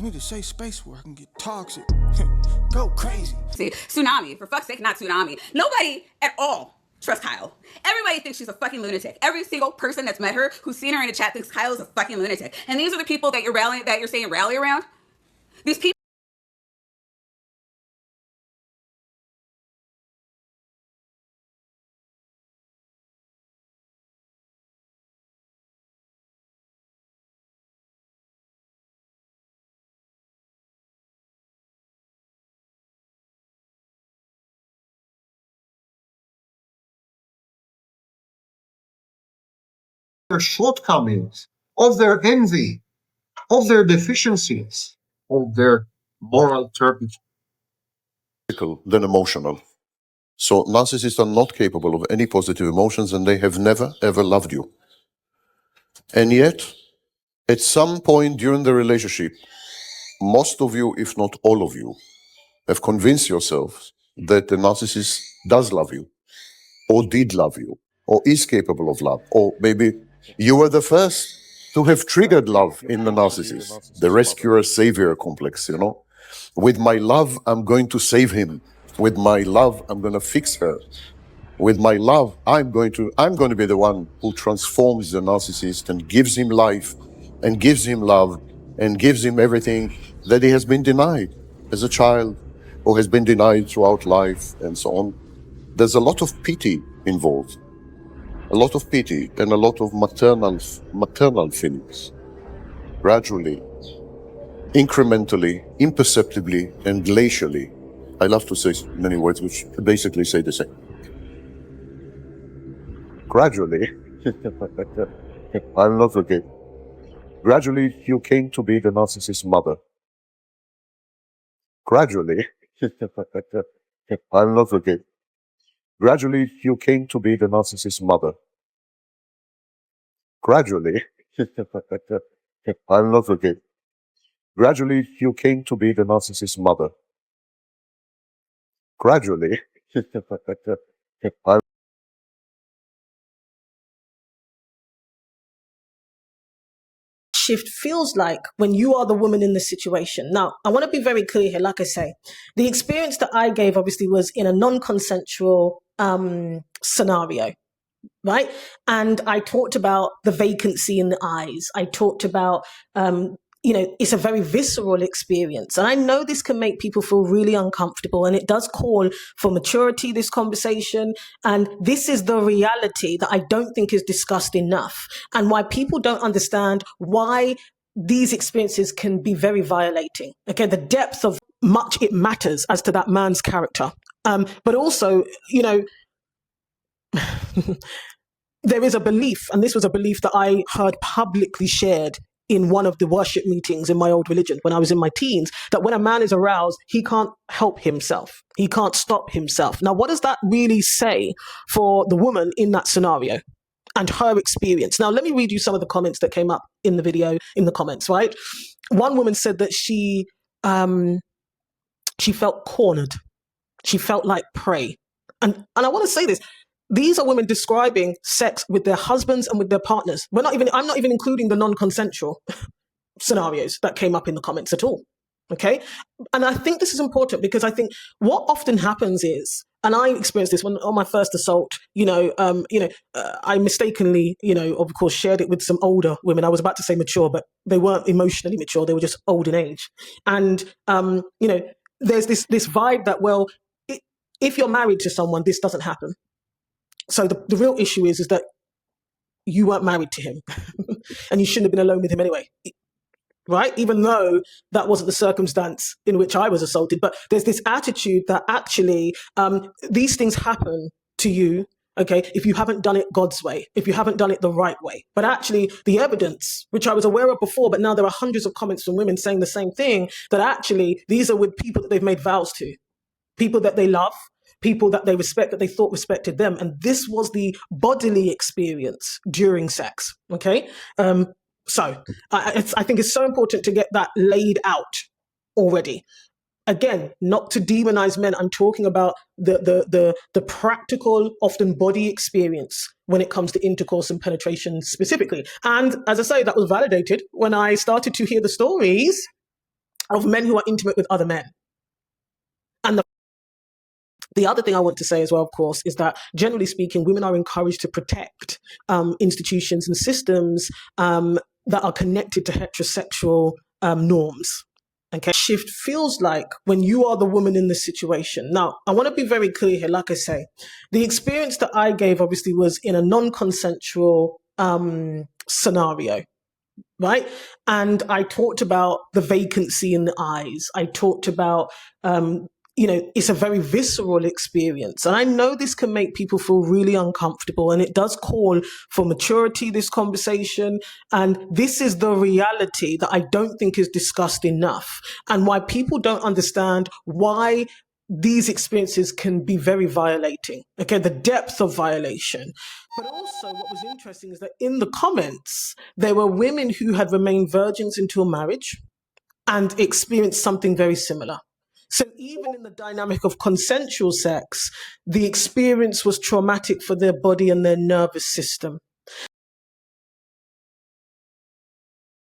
I need to say space where I can get toxic. Go crazy. See, tsunami, for fuck's sake, not tsunami. Nobody at all trusts Kyle. Everybody thinks she's a fucking lunatic. Every single person that's met her, who's seen her in a chat, thinks Kyle is a fucking lunatic. And these are the people that you're saying rally around. These people. Their shortcomings, of their envy, of their deficiencies, of their moral turpitude. Than emotional. So narcissists are not capable of any positive emotions and they have never ever loved you. And yet, at some point during the relationship, most of you, if not all of you, have convinced yourselves that the narcissist does love you, or did love you, or is capable of love, or maybe you were the first to have triggered love in the narcissist, the rescuer-savior complex, you know. With my love, I'm going to save him. With my love, I'm going to fix her. With my love, I'm going to be the one who transforms the narcissist and gives him life and gives him love and gives him everything that he has been denied as a child or has been denied throughout life and so on. There's a lot of pity involved, a lot of pity and a lot of maternal feelings. Gradually, incrementally, imperceptibly, and glacially. I love to say many words which basically say the same. Gradually, I'm not okay. Gradually, you came to be the narcissist's mother. Gradually, I'm not okay. Gradually, you came to be the narcissist's mother. Gradually, I'm not okay. Gradually, you came to be the narcissist's mother. Gradually, shift feels like when you are the woman in the situation. Now, I want to be very clear here. Like I say, the experience that I gave obviously was in a non-consensual scenario, right? And I talked about the vacancy in the eyes. I talked about, it's a very visceral experience. And I know this can make people feel really uncomfortable, and it does call for maturity, this conversation. And this is the reality that I don't think is discussed enough, and why people don't understand why these experiences can be very violating. Okay, the depth of much it matters as to that man's character. But also, there is a belief, and this was a belief that I heard publicly shared in one of the worship meetings in my old religion when I was in my teens, that when a man is aroused, he can't help himself. He can't stop himself. Now, what does that really say for the woman in that scenario and her experience? Now, let me read you some of the comments that came up in the video, in the comments, right? One woman said that she felt cornered. She felt like prey. And I want to say this. These are women describing sex with their husbands and with their partners. I'm not even including the non-consensual scenarios that came up in the comments at all. Okay. And I think this is important because I think what often happens is, and I experienced this when on my first assault, I mistakenly, of course, shared it with some older women. I was about to say mature, but they weren't emotionally mature. They were just old in age. And, there's this vibe that, well, if you're married to someone, this doesn't happen. So the real issue is that you weren't married to him and you shouldn't have been alone with him anyway, right? Even though that wasn't the circumstance in which I was assaulted. But there's this attitude that actually these things happen to you, okay, if you haven't done it God's way, if you haven't done it the right way. But actually the evidence, which I was aware of before, but now there are hundreds of comments from women saying the same thing, that actually these are with people that they've made vows to, people that they love, people that they respect, that they thought respected them. And this was the bodily experience during sex, okay? So I think it's so important to get that laid out already. Again, not to demonize men. I'm talking about the practical, often body experience when it comes to intercourse and penetration specifically. And as I say, that was validated when I started to hear the stories of men who are intimate with other men. And the other thing I want to say as well, of course, is that generally speaking, women are encouraged to protect institutions and systems that are connected to heterosexual norms. Okay, shift feels like when you are the woman in the situation. Now, I want to be very clear here. Like I say, the experience that I gave obviously was in a non-consensual scenario, right? And I talked about the vacancy in the eyes. I talked about, it's a very visceral experience. And I know this can make people feel really uncomfortable, and it does call for maturity, this conversation. And this is the reality that I don't think is discussed enough, and why people don't understand why these experiences can be very violating. Okay, the depth of violation. But also what was interesting is that in the comments, there were women who had remained virgins until marriage and experienced something very similar. So even in the dynamic of consensual sex, the experience was traumatic for their body and their nervous system.